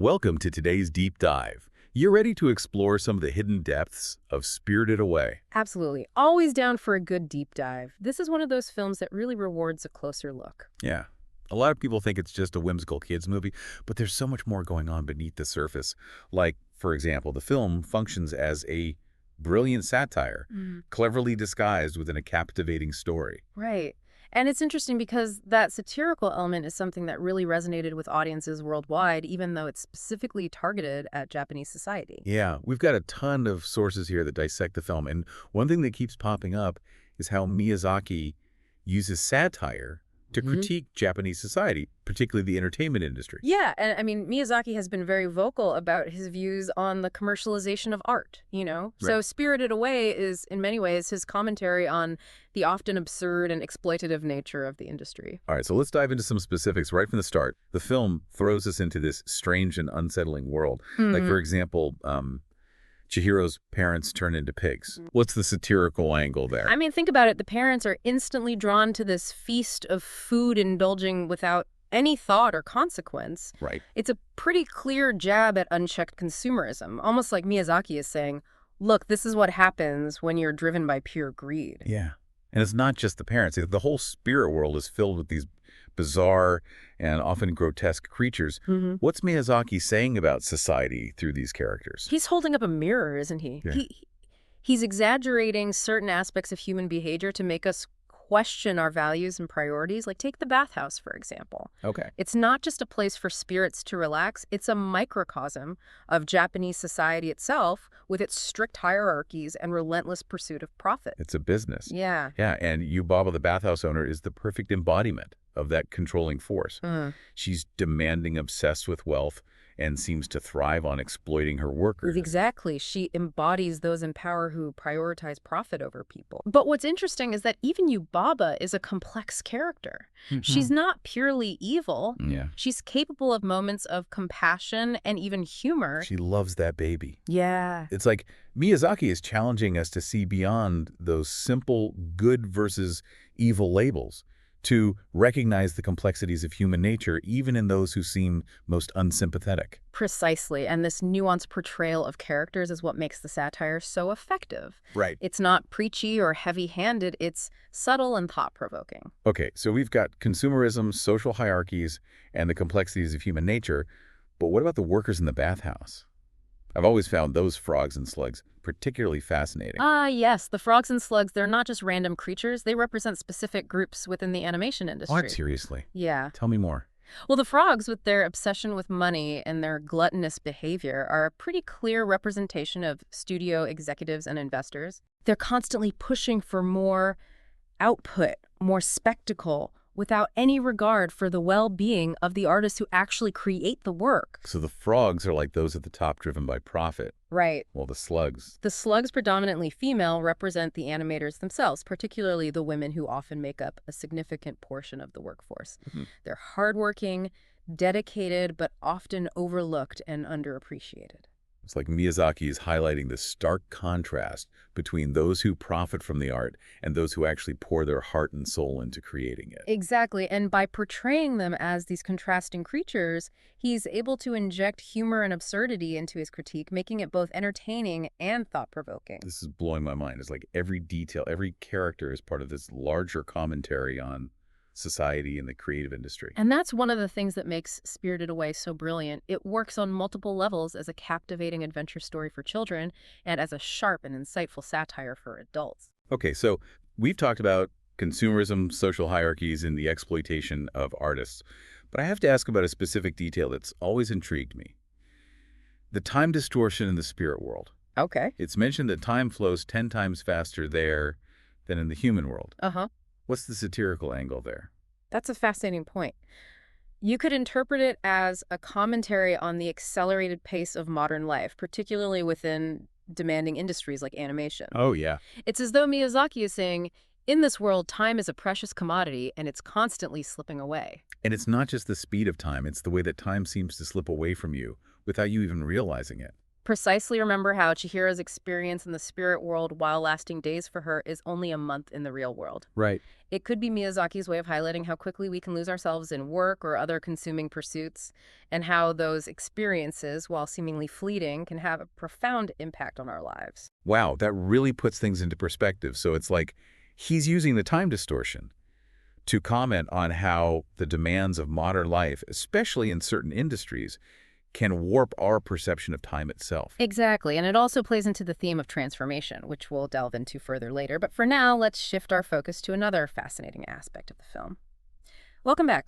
Welcome to today's deep dive. You're ready to explore some of the hidden depths of Spirited Away. Absolutely. Always down for a good deep dive. This is one of those films that really rewards a closer look. Yeah. A lot of people think it's just a whimsical kids movie, but there's so much more going on beneath the surface. Like, for example, the film functions as a brilliant satire, cleverly disguised within a captivating story. Right. And it's interesting because that satirical element is something that really resonated with audiences worldwide, even though it's specifically targeted at Japanese society. Yeah, we've got a ton of sources here that dissect the film, and one thing that keeps popping up is how Miyazaki uses satire to critique Japanese society, particularly the entertainment industry. Yeah, and I mean, Miyazaki has been very vocal about his views on the commercialization of art, you know? Right. So Spirited Away is, in many ways, his commentary on the often absurd and exploitative nature of the industry. All right, so let's dive into some specifics right from the start. The film throws us into this strange and unsettling world. Like, for example, Chihiro's parents turn into pigs. What's the satirical angle there? I mean, think about it. The parents are instantly drawn to this feast of food indulging without any thought or consequence. Right. It's a pretty clear jab at unchecked consumerism, almost like Miyazaki is saying, look, this is what happens when you're driven by pure greed. Yeah. And it's not just the parents. The whole spirit world is filled with these bizarre and often grotesque creatures. What's Miyazaki saying about society through these characters? He's holding up a mirror, isn't he? Yeah. He's exaggerating certain aspects of human behavior to make us question our values and priorities. Like, take the bathhouse, for example. Okay. It's not just a place for spirits to relax. It's a microcosm of Japanese society itself with its strict hierarchies and relentless pursuit of profit. It's a business. Yeah. Yeah, and Yubaba, the bathhouse owner, is the perfect embodiment of that controlling force. She's demanding, obsessed with wealth, and seems to thrive on exploiting her workers. Exactly. She embodies those in power who prioritize profit over people. But what's interesting is that even Yubaba is a complex character. She's not purely evil. Yeah. She's capable of moments of compassion and even humor. She loves that baby. Yeah. It's like Miyazaki is challenging us to see beyond those simple good versus evil labels, to recognize the complexities of human nature, even in those who seem most unsympathetic. Precisely. And this nuanced portrayal of characters is what makes the satire so effective. Right. It's not preachy or heavy-handed. It's subtle and thought-provoking. Okay, so we've got consumerism, social hierarchies, and the complexities of human nature. But what about the workers in the bathhouse? I've always found those frogs and slugs particularly fascinating. Yes. The frogs and slugs, they're not just random creatures. They represent specific groups within the animation industry. What? Seriously? Yeah. Tell me more. Well, the frogs, with their obsession with money and their gluttonous behavior, are a pretty clear representation of studio executives and investors. They're constantly pushing for more output, more spectacle, without any regard for the well-being of the artists who actually create the work. So the frogs are like those at the top driven by profit. Right. Well, the slugs. The slugs, predominantly female, represent the animators themselves, particularly the women who often make up a significant portion of the workforce. They're hardworking, dedicated, but often overlooked and underappreciated. It's like Miyazaki is highlighting the stark contrast between those who profit from the art and those who actually pour their heart and soul into creating it. Exactly. And by portraying them as these contrasting creatures, he's able to inject humor and absurdity into his critique, making it both entertaining and thought-provoking. This is blowing my mind. It's like every detail, every character is part of this larger commentary on society and the creative industry. And that's one of the things that makes Spirited Away so brilliant. It works on multiple levels as a captivating adventure story for children and as a sharp and insightful satire for adults. Okay, so we've talked about consumerism, social hierarchies, and the exploitation of artists. But I have to ask about a specific detail that's always intrigued me. The time distortion in the spirit world. Okay. It's mentioned that time flows 10 times faster there than in the human world. What's the satirical angle there? That's a fascinating point. You could interpret it as a commentary on the accelerated pace of modern life, particularly within demanding industries like animation. Oh, yeah. It's as though Miyazaki is saying, in this world, time is a precious commodity, and it's constantly slipping away. And it's not just the speed of time, it's the way that time seems to slip away from you without you even realizing it. Precisely. Remember how Chihiro's experience in the spirit world, while lasting days for her, is only a month in the real world. Right. It could be Miyazaki's way of highlighting how quickly we can lose ourselves in work or other consuming pursuits, and how those experiences, while seemingly fleeting, can have a profound impact on our lives. Wow, that really puts things into perspective. So it's like he's using the time distortion to comment on how the demands of modern life, especially in certain industries, can warp our perception of time itself. Exactly, and it also plays into the theme of transformation, which we'll delve into further later. But for now, let's shift our focus to another fascinating aspect of the film. Welcome back.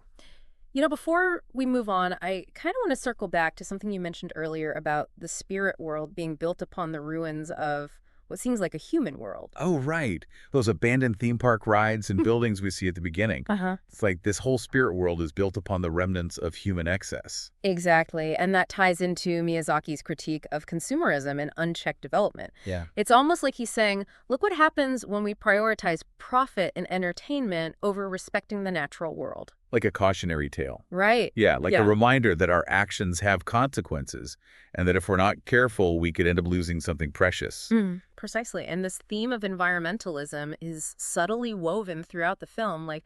Before we move on, I kind of want to circle back to something you mentioned earlier about the spirit world being built upon the ruins of what seems like a human world. Oh, right. Those abandoned theme park rides and buildings we see at the beginning. Uh-huh. It's like this whole spirit world is built upon the remnants of human excess. Exactly, and that ties into Miyazaki's critique of consumerism and unchecked development. Yeah. It's almost like he's saying, look what happens when we prioritize profit and entertainment over respecting the natural world. Like a cautionary tale. Right. Yeah, like Yeah. a reminder that our actions have consequences and that if we're not careful, we could end up losing something precious. Precisely. And this theme of environmentalism is subtly woven throughout the film. Like,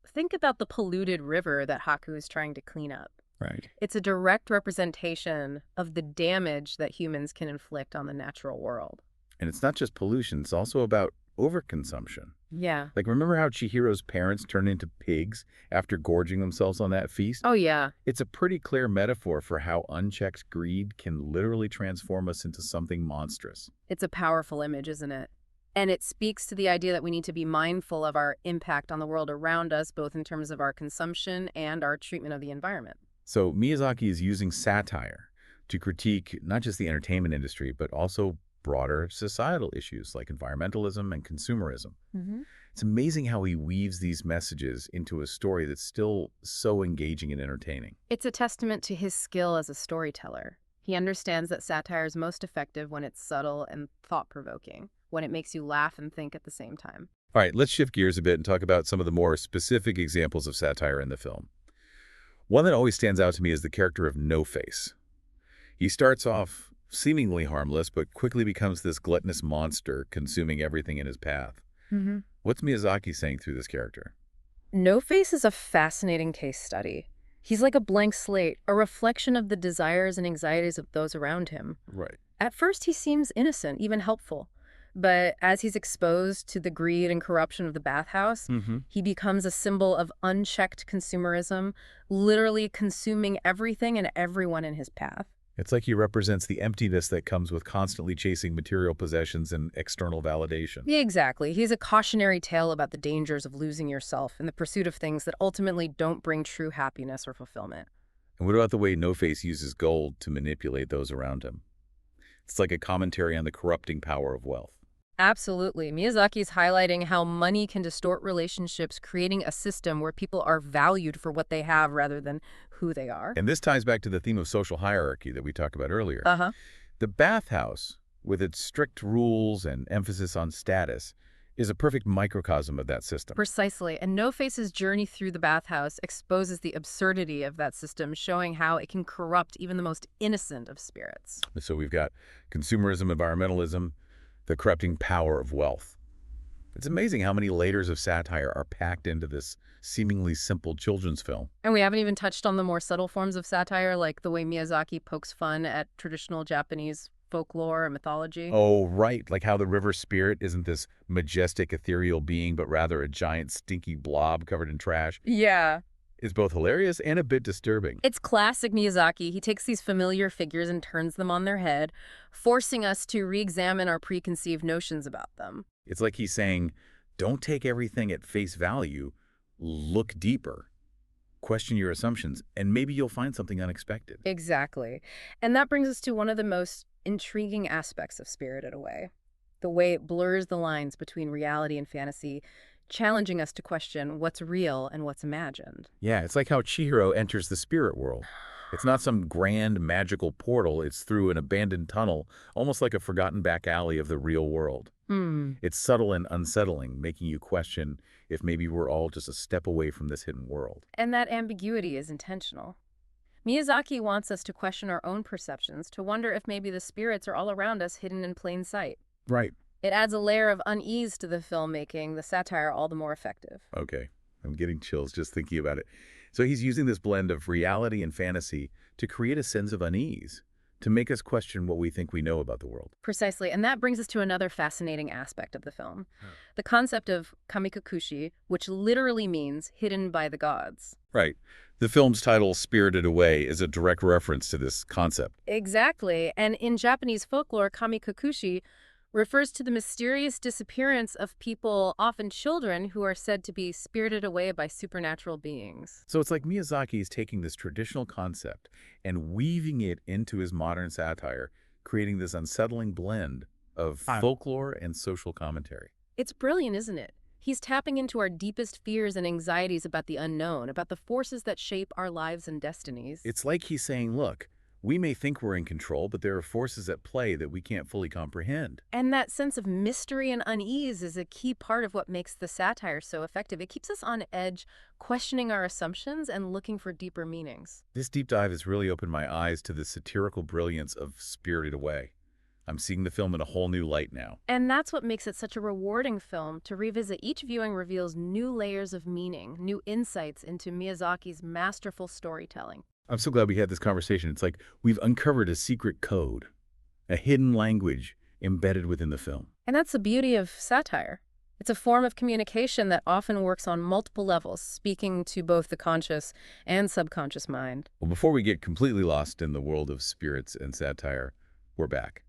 think about the polluted river that Haku is trying to clean up. Right. It's a direct representation of the damage that humans can inflict on the natural world. And it's not just pollution, it's also about overconsumption. Yeah. Like, remember how Chihiro's parents turned into pigs after gorging themselves on that feast? Oh, yeah. It's a pretty clear metaphor for how unchecked greed can literally transform us into something monstrous. It's a powerful image, isn't it? And it speaks to the idea that we need to be mindful of our impact on the world around us, both in terms of our consumption and our treatment of the environment. So Miyazaki is using satire to critique not just the entertainment industry, but also broader societal issues like environmentalism and consumerism. It's amazing how he weaves these messages into a story that's still so engaging and entertaining. It's a testament to his skill as a storyteller. He understands that satire is most effective when it's subtle and thought-provoking, when it makes you laugh and think at the same time. All right, let's shift gears a bit and talk about some of the more specific examples of satire in the film. One that always stands out to me is the character of No-Face. He starts off seemingly harmless, but quickly becomes this gluttonous monster consuming everything in his path. What's Miyazaki saying through this character? No-Face is a fascinating case study. He's like a blank slate, a reflection of the desires and anxieties of those around him. Right. At first, he seems innocent, even helpful. But as he's exposed to the greed and corruption of the bathhouse, he becomes a symbol of unchecked consumerism, literally consuming everything and everyone in his path. It's like he represents the emptiness that comes with constantly chasing material possessions and external validation. Yeah, exactly. He's a cautionary tale about the dangers of losing yourself in the pursuit of things that ultimately don't bring true happiness or fulfillment. And what about the way No-Face uses gold to manipulate those around him? It's like a commentary on the corrupting power of wealth. Absolutely. Miyazaki's highlighting how money can distort relationships, creating a system where people are valued for what they have rather than who they are. And this ties back to the theme of social hierarchy that we talked about earlier. Uh-huh. The bathhouse, with its strict rules and emphasis on status, is a perfect microcosm of that system. Precisely. And No-Face's journey through the bathhouse exposes the absurdity of that system, showing how it can corrupt even the most innocent of spirits. So we've got consumerism, environmentalism, the corrupting power of wealth. It's amazing how many layers of satire are packed into this seemingly simple children's film. And we haven't even touched on the more subtle forms of satire, like the way Miyazaki pokes fun at traditional Japanese folklore and mythology. Oh, right. Like how the river spirit isn't this majestic, ethereal being, but rather a giant, stinky blob covered in trash. Yeah. It's both hilarious and a bit disturbing. It's classic Miyazaki. He takes these familiar figures and turns them on their head, forcing us to re-examine our preconceived notions about them. It's like he's saying, don't take everything at face value. Look deeper. Question your assumptions, and maybe you'll find something unexpected. Exactly. And that brings us to one of the most intriguing aspects of Spirited Away, the way it blurs the lines between reality and fantasy, challenging us to question what's real and what's imagined. Yeah, it's like how Chihiro enters the spirit world. It's not some grand magical portal, it's through an abandoned tunnel, almost like a forgotten back alley of the real world. It's subtle and unsettling, making you question if maybe we're all just a step away from this hidden world. And that ambiguity is intentional. Miyazaki wants us to question our own perceptions, to wonder if maybe the spirits are all around us hidden in plain sight. Right. It adds a layer of unease to the film, making the satire all the more effective. Okay. I'm getting chills just thinking about it. So he's using this blend of reality and fantasy to create a sense of unease, to make us question what we think we know about the world. Precisely, and that brings us to another fascinating aspect of the film. The concept of kamikakushi, which literally means hidden by the gods. Right. The film's title, Spirited Away, is a direct reference to this concept. Exactly, and in Japanese folklore, kamikakushi refers to the mysterious disappearance of people, often children, who are said to be spirited away by supernatural beings. So it's like Miyazaki is taking this traditional concept and weaving it into his modern satire, creating this unsettling blend of folklore and social commentary. It's brilliant, isn't it? He's tapping into our deepest fears and anxieties about the unknown, about the forces that shape our lives and destinies. It's like he's saying, look, we may think we're in control, but there are forces at play that we can't fully comprehend. And that sense of mystery and unease is a key part of what makes the satire so effective. It keeps us on edge, questioning our assumptions and looking for deeper meanings. This deep dive has really opened my eyes to the satirical brilliance of Spirited Away. I'm seeing the film in a whole new light now. And that's what makes it such a rewarding film. To revisit each viewing reveals new layers of meaning, new insights into Miyazaki's masterful storytelling. I'm so glad we had this conversation. It's like we've uncovered a secret code, a hidden language embedded within the film. And that's the beauty of satire. It's a form of communication that often works on multiple levels, speaking to both the conscious and subconscious mind. Well, before we get completely lost in the world of spirits and satire, we're back.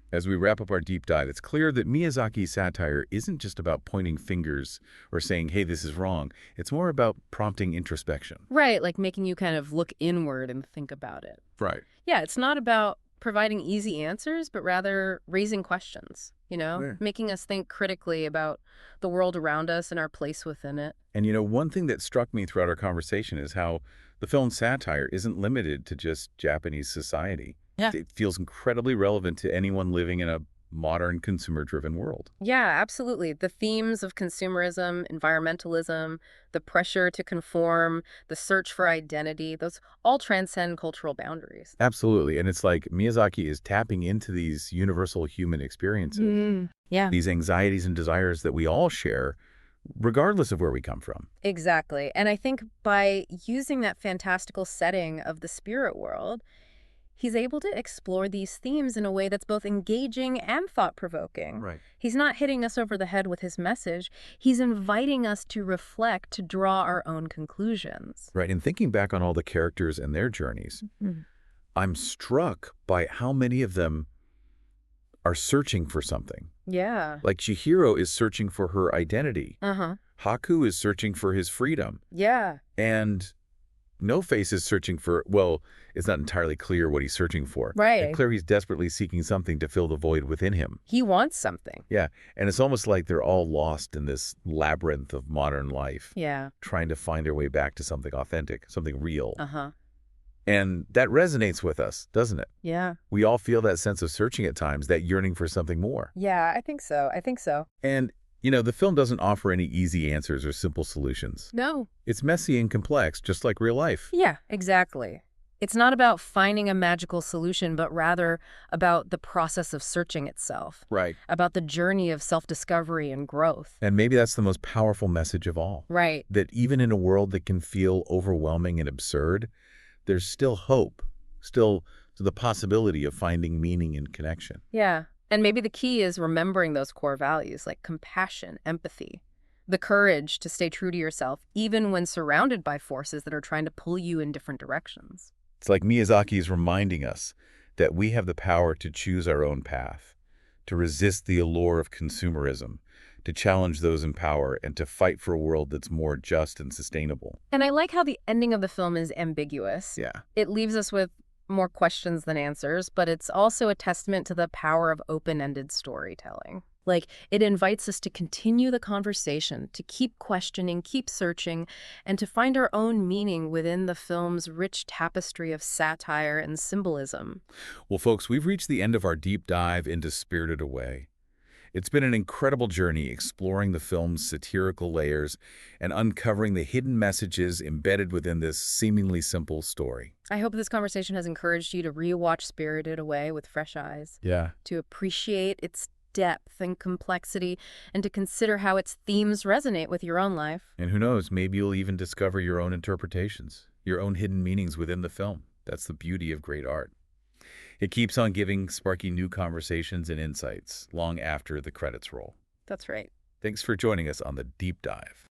As we wrap up our deep dive, it's clear that Miyazaki's satire isn't just about pointing fingers or saying, hey, this is wrong. It's more about prompting introspection. Right, like making you kind of look inward and think about it. Right. Yeah, it's not about providing easy answers, but rather raising questions, making us think critically about the world around us and our place within it. And one thing that struck me throughout our conversation is how the film's satire isn't limited to just Japanese society. Yeah. It feels incredibly relevant to anyone living in a modern consumer-driven world. Yeah, absolutely. The themes of consumerism, environmentalism, the pressure to conform, the search for identity, those all transcend cultural boundaries. Absolutely. And it's like Miyazaki is tapping into these universal human experiences, Yeah. these anxieties and desires that we all share, regardless of where we come from. Exactly. And I think by using that fantastical setting of the spirit world, he's able to explore these themes in a way that's both engaging and thought-provoking. Right. He's not hitting us over the head with his message. He's inviting us to reflect, to draw our own conclusions. Right. And thinking back on all the characters and their journeys, I'm struck by how many of them are searching for something. Yeah. Like Chihiro is searching for her identity. Uh-huh. Haku is searching for his freedom. Yeah. And No Face is searching for, well, it's not entirely clear what he's searching for. Right. It's clear he's desperately seeking something to fill the void within him. He wants something. Yeah. And it's almost like they're all lost in this labyrinth of modern life. Yeah. Trying to find their way back to something authentic, something real. Uh-huh. And that resonates with us, doesn't it? Yeah. We all feel that sense of searching at times, that yearning for something more. Yeah, I think so. And, the film doesn't offer any easy answers or simple solutions. No. It's messy and complex, just like real life. Yeah, exactly. It's not about finding a magical solution, but rather about the process of searching itself. Right. About the journey of self-discovery and growth. And maybe that's the most powerful message of all. Right. That even in a world that can feel overwhelming and absurd, there's still hope, still the possibility of finding meaning and connection. Yeah. And maybe the key is remembering those core values like compassion, empathy, the courage to stay true to yourself, even when surrounded by forces that are trying to pull you in different directions. It's like Miyazaki is reminding us that we have the power to choose our own path, to resist the allure of consumerism, to challenge those in power, and to fight for a world that's more just and sustainable. And I like how the ending of the film is ambiguous. Yeah. It leaves us with more questions than answers, but it's also a testament to the power of open-ended storytelling. Like, it invites us to continue the conversation, to keep questioning, keep searching, and to find our own meaning within the film's rich tapestry of satire and symbolism. Well, folks, we've reached the end of our deep dive into Spirited Away. It's been an incredible journey exploring the film's satirical layers and uncovering the hidden messages embedded within this seemingly simple story. I hope this conversation has encouraged you to rewatch Spirited Away with fresh eyes, Yeah. to appreciate its depth and complexity, and to consider how its themes resonate with your own life. And who knows, maybe you'll even discover your own interpretations, your own hidden meanings within the film. That's the beauty of great art. It keeps on giving, sparking new conversations and insights long after the credits roll. That's right. Thanks for joining us on the Deep Dive.